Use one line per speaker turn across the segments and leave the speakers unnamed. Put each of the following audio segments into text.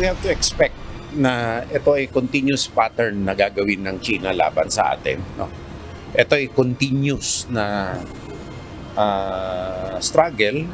we have to expect na ito ay continuous pattern na gagawin ng China laban sa atin. No? Ito ay continuous na struggle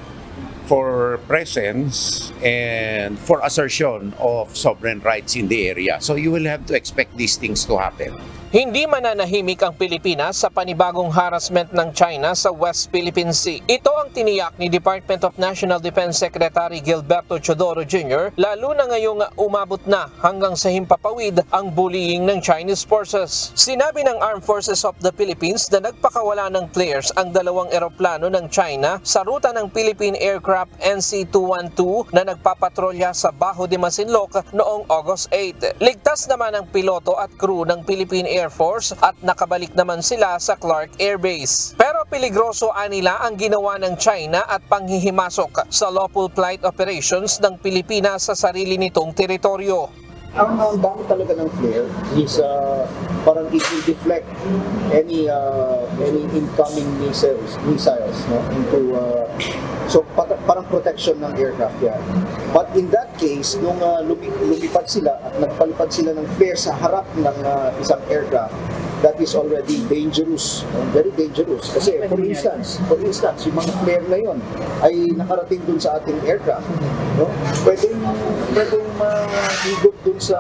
for presence and for assertion of sovereign rights in the area. So you will have to expect these things to happen.
Hindi mananahimik ang Pilipinas sa panibagong harassment ng China sa West Philippine Sea. Ito ang tiniyak ni Department of National Defense Secretary Gilberto Chodoro Jr. lalo na ngayong umabot na hanggang sa himpapawid ang bullying ng Chinese forces. Sinabi ng Armed Forces of the Philippines na nagpakawala ng flares ang dalawang eroplano ng China sa ruta ng Philippine Aircraft NC-212 na nagpapatrolya sa Bajo de Masinloc noong August 8. Ligtas naman ang piloto at crew ng Philippine Air Force at nakabalik naman sila sa Clark Air Base. Pero peligroso anila ang ginawa ng China at panghihimasok sa lawful flight operations ng Pilipinas sa sarili nitong teritoryo.
Ang dami talaga ng flare is parang it will deflect any incoming missiles no, into so parang protection ng aircraft yan. But in that case, nung lumipad sila at nagpalipad sila ng flare sa harap ng isang aircraft, that is already dangerous, very dangerous. Kasi for instance, yung mga flare na yon ay nakarating dun sa ating aircraft. No? Pwedeng mahigot dun sa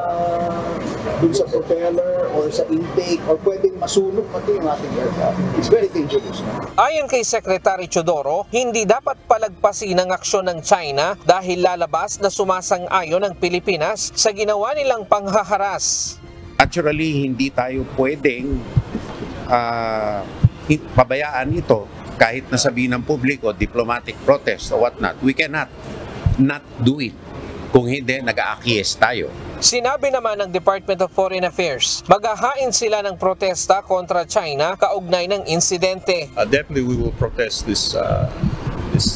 propeller or sa intake or pwedeng masunog pati yung ating aircraft. It's very dangerous. No?
Ayon kay Secretary Chodoro, hindi dapat palagpasin ang aksyon ng China dahil lalabas na sumasang-ayon ng Pilipinas sa ginawa nilang panghaharas.
Naturally, hindi tayo pwedeng pabayaan ito kahit nasabihin ng publiko, diplomatic protest or whatnot. We cannot not do it kung hindi nag-aakies tayo.
Sinabi naman ng Department of Foreign Affairs, maghahain sila ng protesta kontra China kaugnay ng insidente.
Definitely we will protest this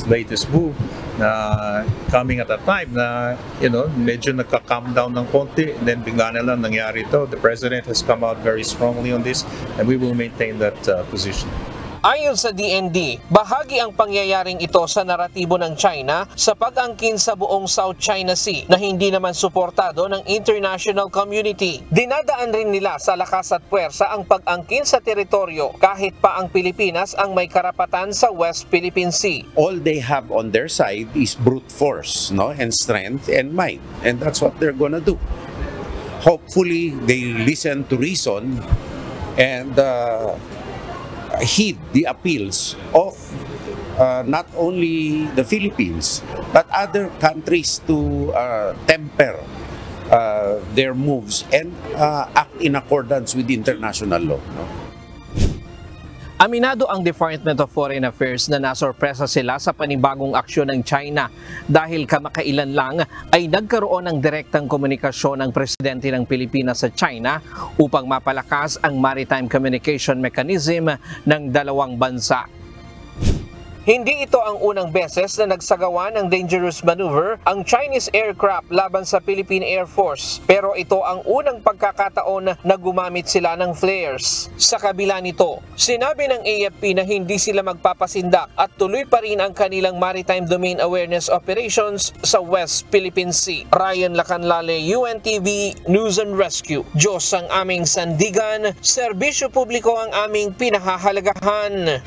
latest move na coming at a time na medyo nagka-calm down ng konti, and then bigla na lang nangyari ito. The President has come out very strongly on this and we will maintain that position.
Ayon sa DND, bahagi ang pangyayaring ito sa naratibo ng China sa pag-angkin sa buong South China Sea na hindi naman suportado ng international community. Dinadaan rin nila sa lakas at puwersa ang pag-angkin sa teritoryo kahit pa ang Pilipinas ang may karapatan sa West Philippine Sea.
All they have on their side is brute force, no, and strength and might, and that's what they're gonna do. Hopefully, they listen to reason and heed the appeals of not only the Philippines but other countries to temper their moves and act in accordance with international law. No?
Aminado ang Department of Foreign Affairs na nasorpresa sila sa panibagong aksyon ng China dahil kamakailan lang ay nagkaroon ng direktang komunikasyon ng Presidente ng Pilipinas sa China upang mapalakas ang maritime communication mechanism ng dalawang bansa. Hindi ito ang unang beses na nagsagawa ng dangerous maneuver ang Chinese aircraft laban sa Philippine Air Force. Pero ito ang unang pagkakataon na gumamit sila ng flares. Sa kabila nito, sinabi ng AFP na hindi sila magpapasindak at tuloy pa rin ang kanilang maritime domain awareness operations sa West Philippine Sea. Ryan Lacanlale, UNTV News and Rescue. Diyos ang aming sandigan, serbisyo publiko ang aming pinahahalagahan.